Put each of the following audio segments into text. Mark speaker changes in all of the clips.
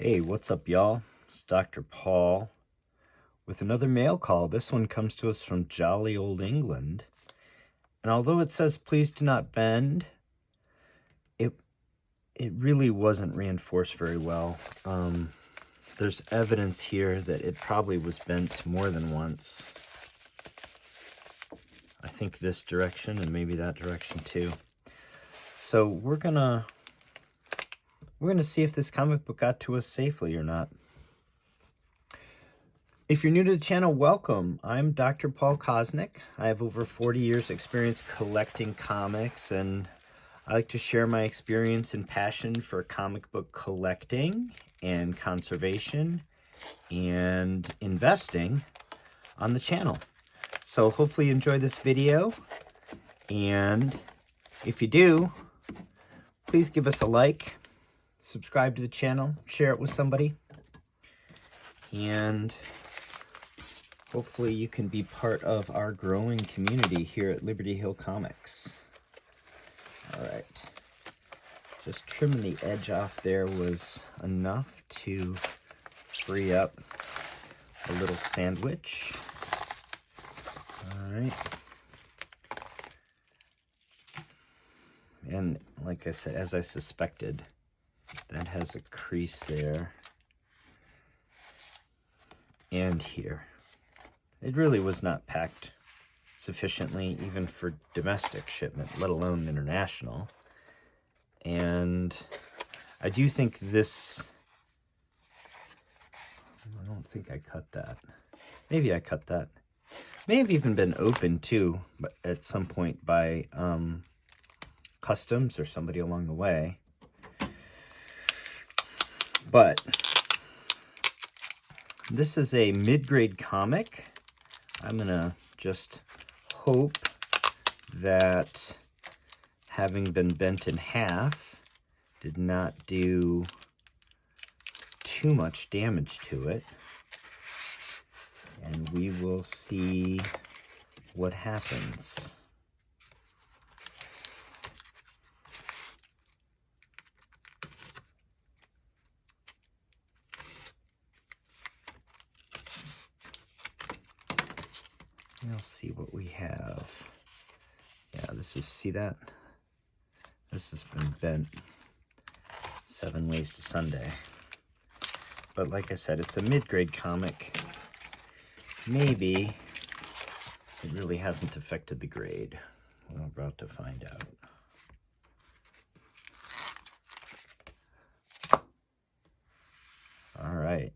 Speaker 1: Hey, what's up, y'all? It's Dr. Paul with another mail call. This one comes to us from jolly old England. And although it says, please do not bend, it really wasn't reinforced very well. There's evidence here that it probably was bent more than once. I think this direction and maybe that direction too. So we're gonna see if this comic book got to us safely or not. If you're new to the channel, welcome. I'm Dr. Paul Kosnick. I have over 40 years experience collecting comics, and I like to share my experience and passion for comic book collecting and conservation and investing on the channel. So hopefully you enjoy this video, and if you do, please give us a like, subscribe to the channel, share it with somebody, and hopefully you can be part of our growing community here at Liberty Hill Comics. All right, just trimming the edge off there was enough to free up a little sandwich. All right. And like I said, as I suspected, that has a crease there and here. It really was not packed sufficiently even for domestic shipment, let alone international. And I do think this, I don't think I cut that. Maybe I cut that. May have even been opened too, but at some point by customs or somebody along the way. But this is a mid-grade comic. I'm gonna just hope that having been bent in half did not do too much damage to it. And we will see what happens. We'll see what we have. Yeah, this is, see that? This has been bent 7 ways to Sunday. But like I said, it's a mid-grade comic. Maybe it really hasn't affected the grade. We're about to find out. All right.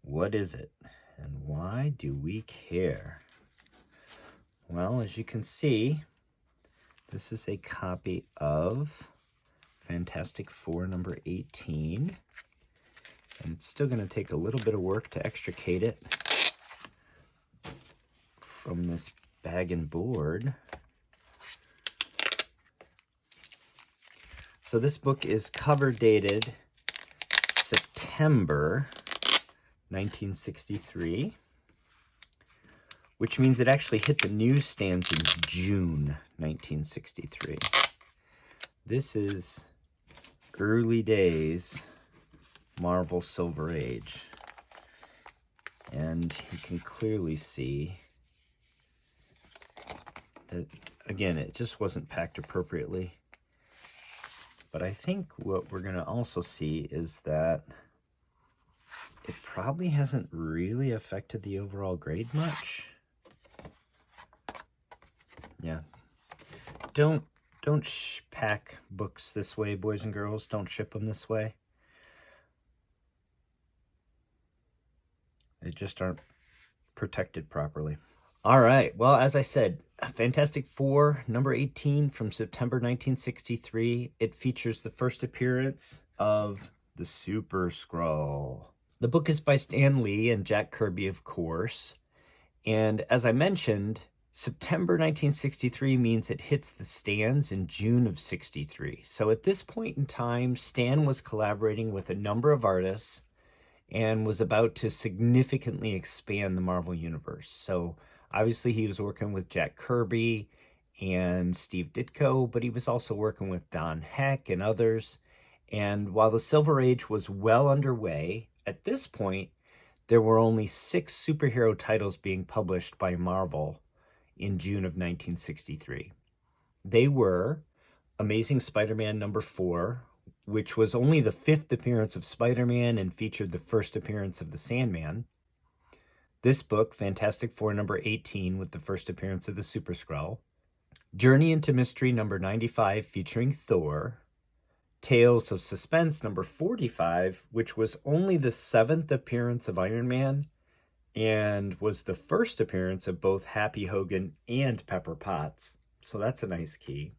Speaker 1: What is it? And why do we care? Well, as you can see, this is a copy of Fantastic Four number 18. And it's still going to take a little bit of work to extricate it from this bag and board. So this book is cover dated September 1963, which means it actually hit the newsstands in June 1963. This is early days Marvel Silver Age, and you can clearly see that, again, it just wasn't packed appropriately. But I think what we're going to also see is that it probably hasn't really affected the overall grade much. Yeah. Don't pack books this way, boys and girls. Don't ship them this way. They just aren't protected properly. All right. Well, as I said, Fantastic Four number 18 from September 1963. It features the first appearance of the Super-Skrull. The book is by Stan Lee and Jack Kirby, of course. And as I mentioned, September 1963 means it hits the stands in June of 63. So at this point in time, Stan was collaborating with a number of artists and was about to significantly expand the Marvel Universe. So obviously he was working with Jack Kirby and Steve Ditko, but he was also working with Don Heck and others. And while the Silver Age was well underway, at this point, there were only 6 superhero titles being published by Marvel in June of 1963. They were Amazing Spider-Man number 4, which was only the 5th appearance of Spider-Man and featured the first appearance of the Sandman. This book, Fantastic Four number 18, with the first appearance of the Super-Skrull. Journey into Mystery number 95, featuring Thor. Tales of Suspense number 45, which was only the 7th appearance of Iron Man and was the first appearance of both Happy Hogan and Pepper Potts. So that's a nice key.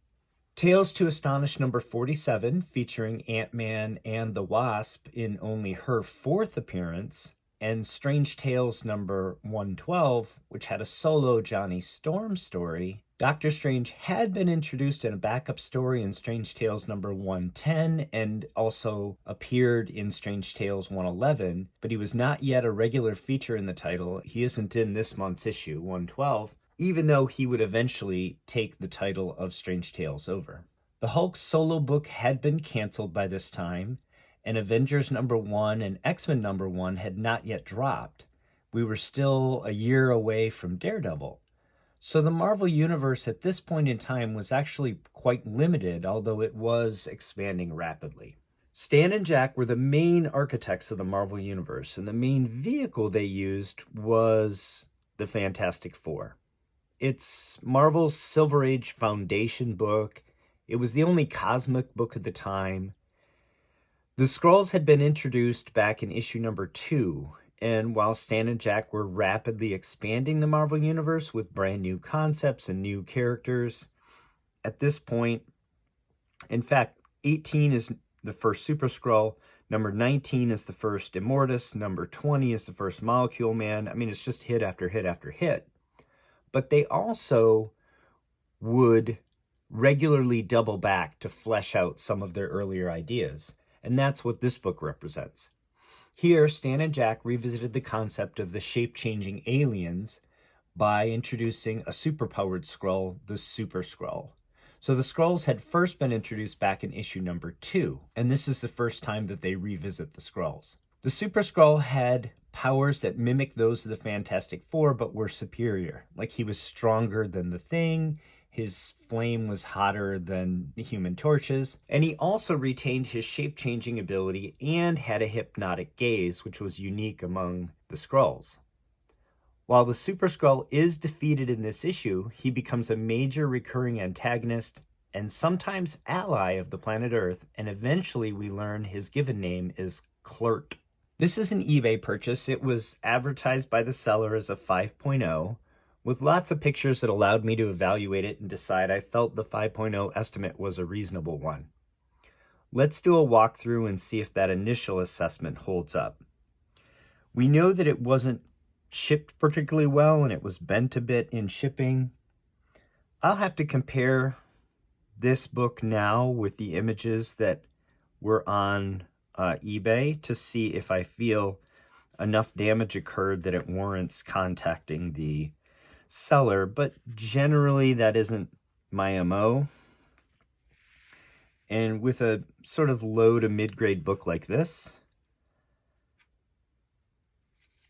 Speaker 1: Tales to Astonish number 47, featuring Ant-Man and the Wasp in only her 4th appearance, and Strange Tales number 112, which had a solo Johnny Storm story. Doctor Strange had been introduced in a backup story in Strange Tales number 110 and also appeared in Strange Tales 111, but he was not yet a regular feature in the title. He isn't in this month's issue, 112, even though he would eventually take the title of Strange Tales over. The Hulk solo book had been canceled by this time, and Avengers number 1 and X-Men number 1 had not yet dropped. We were still a year away from Daredevil. So the Marvel Universe at this point in time was actually quite limited, although it was expanding rapidly. Stan and Jack were the main architects of the Marvel Universe, and the main vehicle they used was the Fantastic Four. It's Marvel's Silver Age foundation book. It was the only cosmic book at the time. The Skrulls had been introduced back in issue number 2, and while Stan and Jack were rapidly expanding the Marvel Universe with brand new concepts and new characters, at this point, in fact, 18 is the first Super-Skrull, number 19 is the first Immortus, number 20 is the first Molecule Man. I mean, it's just hit after hit after hit. But they also would regularly double back to flesh out some of their earlier ideas. And that's what this book represents. Here, Stan and Jack revisited the concept of the shape-changing aliens by introducing a superpowered Skrull, the Super-Skrull. So the Skrulls had first been introduced back in issue number 2, and this is the first time that they revisit the Skrulls. The Super-Skrull had powers that mimic those of the Fantastic Four, but were superior. Like, he was stronger than the Thing, his flame was hotter than the Human Torch's, and he also retained his shape-changing ability and had a hypnotic gaze, which was unique among the Skrulls. While the Super-Skrull is defeated in this issue, he becomes a major recurring antagonist and sometimes ally of the planet Earth, and eventually we learn his given name is Kl'rt. This is an eBay purchase. It was advertised by the seller as a 5.0, with lots of pictures that allowed me to evaluate it and decide I felt the 5.0 estimate was a reasonable one. Let's do a walkthrough and see if that initial assessment holds up. We know that it wasn't shipped particularly well and it was bent a bit in shipping. I'll have to compare this book now with the images that were on eBay to see if I feel enough damage occurred that it warrants contacting the seller, but generally that isn't my MO. And with a sort of low to mid-grade book like this,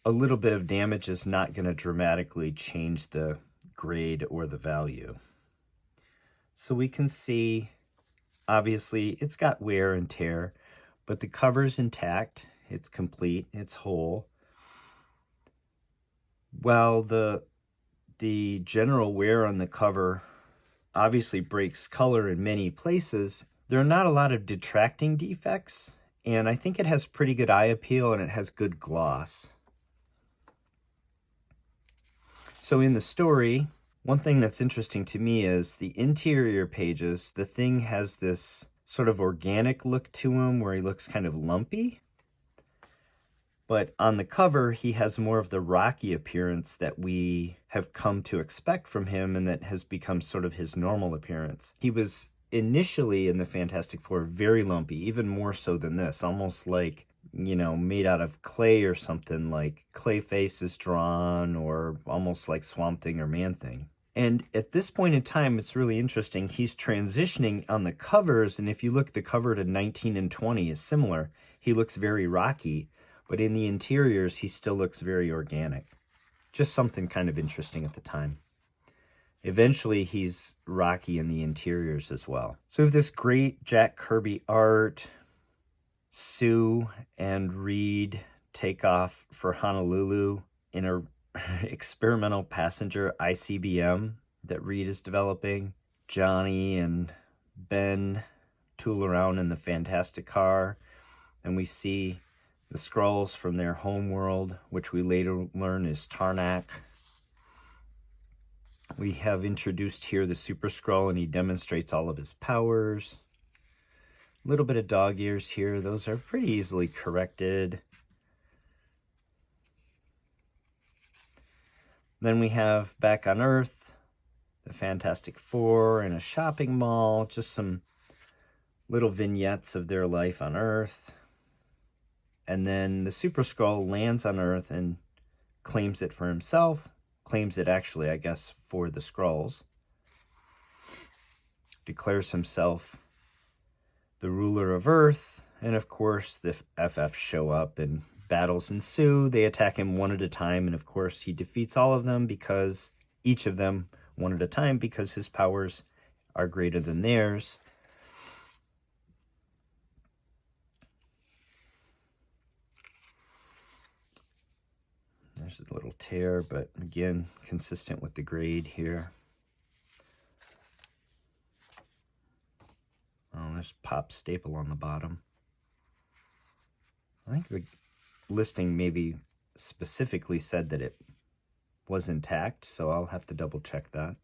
Speaker 1: a little bit of damage is not going to dramatically change the grade or the value. So we can see, obviously, it's got wear and tear, but the cover's intact, it's complete, it's whole. While the general wear on the cover obviously breaks color in many places, there are not a lot of detracting defects, and I think it has pretty good eye appeal and it has good gloss. So in the story, one thing that's interesting to me is the interior pages. The Thing has this sort of organic look to him where he looks kind of lumpy. But on the cover, he has more of the rocky appearance that we have come to expect from him and that has become sort of his normal appearance. He was initially in the Fantastic Four very lumpy, even more so than this, almost like, you know, made out of clay or something, like Clayface is drawn, or almost like Swamp Thing or Man Thing. And at this point in time, it's really interesting. He's transitioning on the covers, and if you look, the cover to 19 and 20 is similar. He looks very rocky, but in the interiors, he still looks very organic. Just something kind of interesting at the time. Eventually, he's rocky in the interiors as well. So we have this great Jack Kirby art. Sue and Reed take off for Honolulu in a experimental passenger ICBM that Reed is developing. Johnny and Ben tool around in the Fantastic Car, and we see the Skrulls from their home world, which we later learn is Tarnak. We have introduced here the Super-Skrull, and he demonstrates all of his powers. A little bit of dog ears here. Those are pretty easily corrected. Then we have back on Earth, the Fantastic Four in a shopping mall, just some little vignettes of their life on Earth. And then the Super-Skrull lands on Earth and claims it for himself, claims it actually, I guess, for the Skrulls, declares himself the ruler of Earth, and of course the FF show up and battles ensue. They attack him one at a time, and of course he defeats all of them, because each of them one at a time, because his powers are greater than theirs. There's a little tear, but again, consistent with the grade here. Oh, there's pop staple on the bottom. I think the listing maybe specifically said that it was intact, so I'll have to double check that.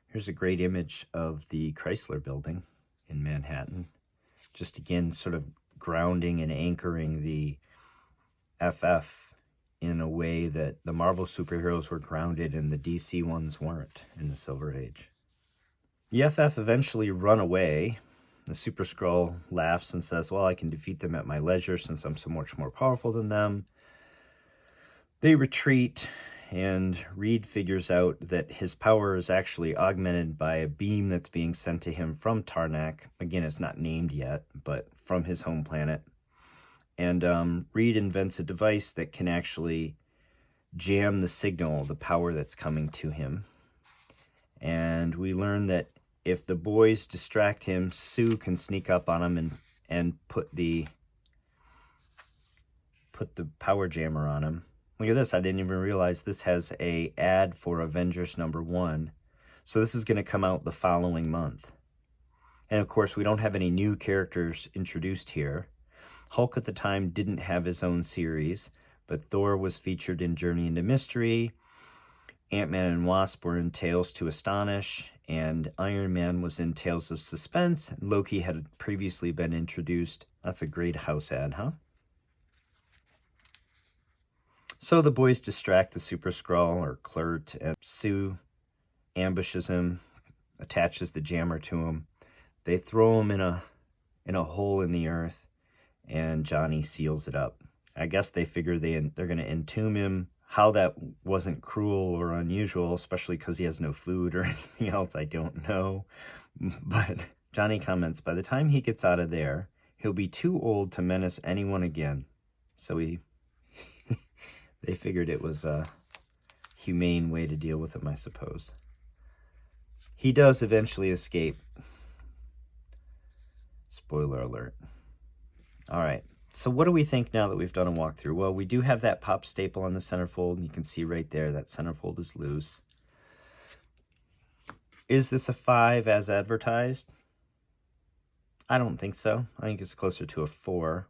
Speaker 1: Here's a great image of the Chrysler building in Manhattan. Just again, sort of grounding and anchoring the FF in a way that the Marvel superheroes were grounded and the DC ones weren't in the Silver Age. The FF eventually run away. The Super-Skrull laughs and says, well, I can defeat them at my leisure since I'm so much more powerful than them. They retreat, and Reed figures out that his power is actually augmented by a beam that's being sent to him from Tarnak. Again, it's not named yet, but from his home planet. And Reed invents a device that can actually jam the signal, the power that's coming to him. And we learn that if the boys distract him, Sue can sneak up on him and put the power jammer on him. Look at this. I didn't even realize this has a ad for Avengers #1. So this is going to come out the following month. And of course, we don't have any new characters introduced here. Hulk at the time didn't have his own series, but Thor was featured in Journey into Mystery. Ant-Man and Wasp were in Tales to Astonish, and Iron Man was in Tales of Suspense. Loki had previously been introduced. That's a great house ad, huh? So the boys distract the Super-Skrull, or Klurt, and Sue ambushes him, attaches the jammer to him. They throw him in a hole in the earth, and Johnny seals it up. I guess they figure they're going to entomb him. How that wasn't cruel or unusual, especially because he has no food or anything else, I don't know. But Johnny comments, by the time he gets out of there, he'll be too old to menace anyone again. So they figured it was a humane way to deal with him, I suppose. He does eventually escape. Spoiler alert. All right. So what do we think now that we've done a walkthrough? Well, we do have that pop staple on the centerfold, and you can see right there that centerfold is loose. Is this a 5 as advertised? I don't think so. I think it's closer to a 4.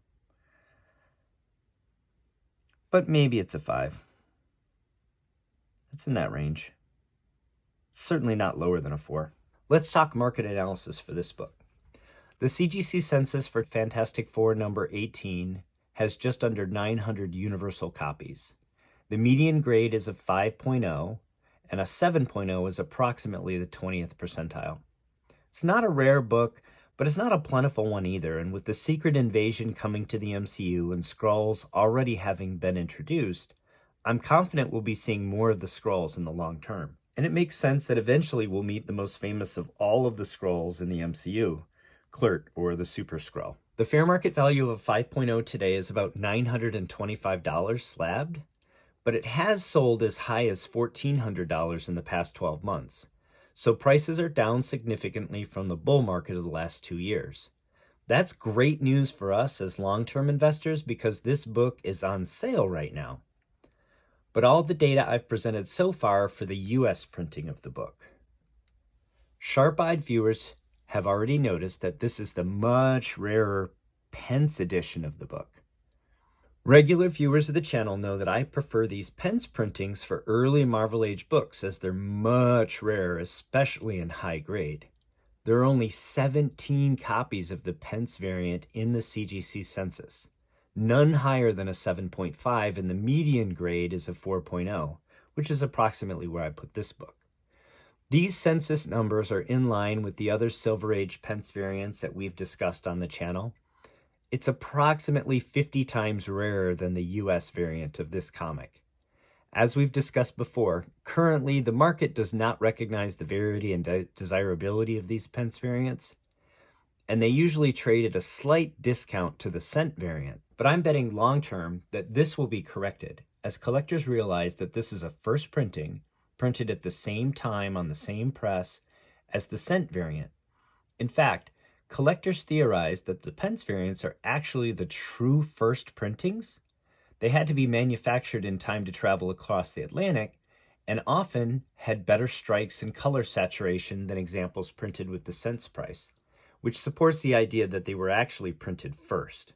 Speaker 1: But maybe it's a 5. It's in that range. Certainly not lower than a 4. Let's talk market analysis for this book. The CGC census for Fantastic Four number 18 has just under 900 universal copies. The median grade is a 5.0, and a 7.0 is approximately the 20th percentile. It's not a rare book, but it's not a plentiful one either, and with the Secret Invasion coming to the MCU and Skrulls already having been introduced, I'm confident we'll be seeing more of the Skrulls in the long term. And it makes sense that eventually we'll meet the most famous of all of the Skrulls in the MCU, Clert, or the Super-Skrull. The fair market value of a 5.0 today is about $925 slabbed, but it has sold as high as $1,400 in the past 12 months. So prices are down significantly from the bull market of the last 2 years. That's great news for us as long-term investors because this book is on sale right now. But all the data I've presented so far for the US printing of the book. Sharp-eyed viewers have already noticed that this is the much rarer Pence edition of the book. Regular viewers of the channel know that I prefer these Pence printings for early Marvel Age books as they're much rarer, especially in high grade. There are only 17 copies of the Pence variant in the CGC census, none higher than a 7.5, and the median grade is a 4.0, which is approximately where I put this book. These census numbers are in line with the other Silver Age Pence variants that we've discussed on the channel. It's approximately 50 times rarer than the US variant of this comic. As we've discussed before, currently the market does not recognize the variety and desirability of these Pence variants, and they usually trade at a slight discount to the cent variant. But I'm betting long-term that this will be corrected, as collectors realize that this is a first printing, printed at the same time on the same press as the cent variant. In fact, collectors theorize that the Pence variants are actually the true first printings. They had to be manufactured in time to travel across the Atlantic and often had better strikes and color saturation than examples printed with the cents price, which supports the idea that they were actually printed first.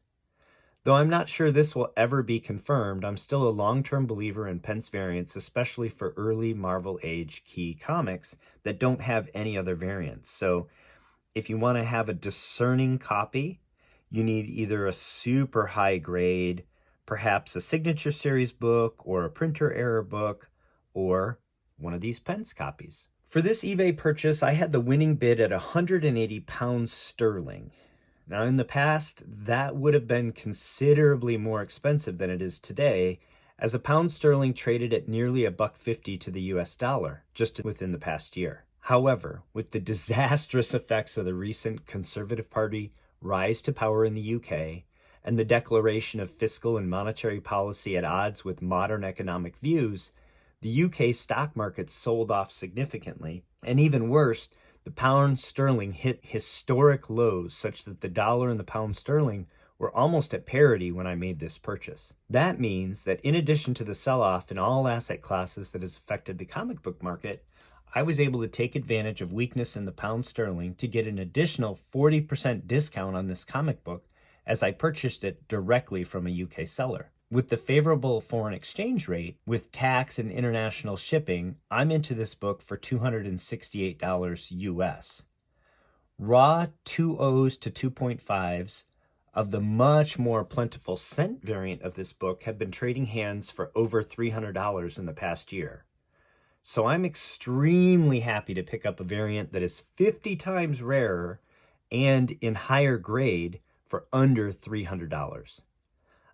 Speaker 1: Though I'm not sure this will ever be confirmed, I'm still a long-term believer in Pence variants, especially for early Marvel Age key comics that don't have any other variants. So if you want to have a discerning copy, you need either a super high grade, perhaps a signature series book or a printer error book, or one of these Pence copies. For this eBay purchase, I had the winning bid at 180 pounds sterling. Now in the past, that would have been considerably more expensive than it is today, as a pound sterling traded at nearly $1.50 to the US dollar just within the past year. However, with the disastrous effects of the recent Conservative Party rise to power in the UK and the declaration of fiscal and monetary policy at odds with modern economic views, the UK stock market sold off significantly, and even worse, the pound sterling hit historic lows such that the dollar and the pound sterling were almost at parity when I made this purchase. That means that in addition to the sell-off in all asset classes that has affected the comic book market, I was able to take advantage of weakness in the pound sterling to get an additional 40% discount on this comic book as I purchased it directly from a UK seller. With the favorable foreign exchange rate, with tax and international shipping, I'm into this book for $268 US. Raw 2.0s to 2.5s of the much more plentiful cent variant of this book have been trading hands for over $300 in the past year. So I'm extremely happy to pick up a variant that is 50 times rarer and in higher grade for under $300.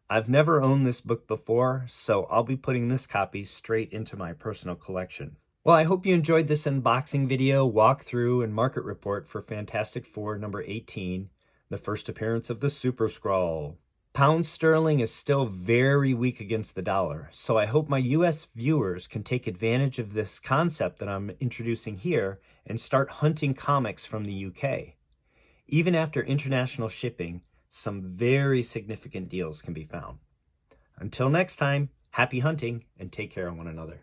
Speaker 1: I've never owned this book before, so I'll be putting this copy straight into my personal collection. Well, I hope you enjoyed this unboxing video, walkthrough, and market report for Fantastic Four number 18, the first appearance of the Super-Skrull. Pound sterling is still very weak against the dollar, so I hope my US viewers can take advantage of this concept that I'm introducing here and start hunting comics from the UK. Even after international shipping, some very significant deals can be found. Until next time, happy hunting and take care of one another.